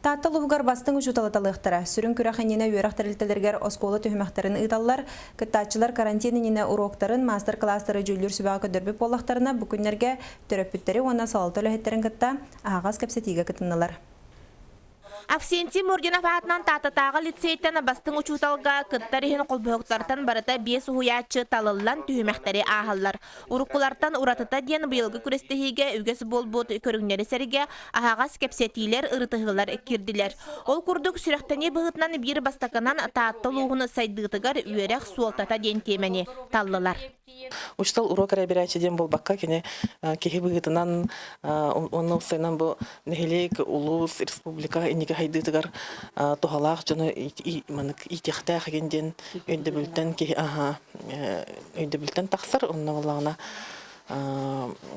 Тааттал угар бастың учуталаталыктара сүрүн күрәхәненә юрактырылтылыргар оскола төһмәхтәрен ыдаллар, кыттачылар карантининә уроктарын, мастер-класстары жүллүр сүбәгә дөрбеп боллактарына бу көннәргә төрөпүттәре уна салты лөһәттерен кытта агас кепсетиге кытыннылар. Аксентим Мурдинов атынан тататағы лицейттен бастың учуталға кыттарихин қолбөктартан барыта 5 уячы талыллан түймәқтері ағалар. Уруккулартан уратыта ден бұйылғы күрестігіге үгес болбут көріңнері сәріге ағағас кепсетилер ырытығылар кирдилер. Ол күрдік сүрәқтәне бұғытнан бір бастақынан тааттыл уғыны сайдығытығар үйерек суолтата ден темені таллылар. Учтал урок рабирачы ден бол бакка кене кеһи быгытынан онны усайнан бу нехелек улус республика инеге хайдытыгар тохалах жана манык итехтә хагенден өнде бүлтен кеһи өнде бүлтен тахсыр онны валлагына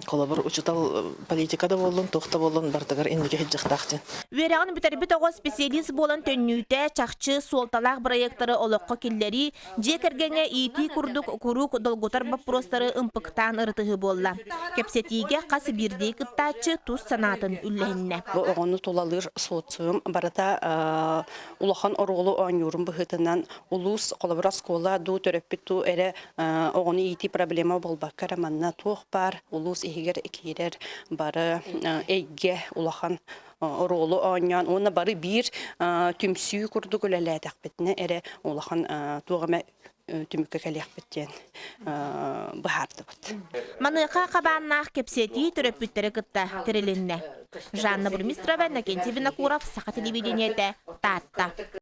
колобор учтал политикада болдун тохта болдун бартыгар инеге хиҗҗактахтын. Верагын битербит ого специалист болан төннүтә чакчы суолталах проекттары олоққа киллери жекергене ити курдук курук долготар вопростары ымпыктан ыртыгы болла. Кепсетиге касы бирди кыттачы туз санатын үлләһинне. Огону толалыр социум барата улахан оролу анюрун быһытынан улус колобора школа ду төрөппүтү эре огону ити проблема болбак караманна бар, улус игер кирер бары эйге улахан ролу аньян, оны бары бир түмсүй курдук үлеләдәк бетне эре улахан тугаме түмүккә кәләк беттен бахарды бут. Маныка кабаннах кепсети төрөпүттәре кытта тирелинне. Жанна Бурмистрова, Накентий Винокуров, Саха телевидениете, Татта.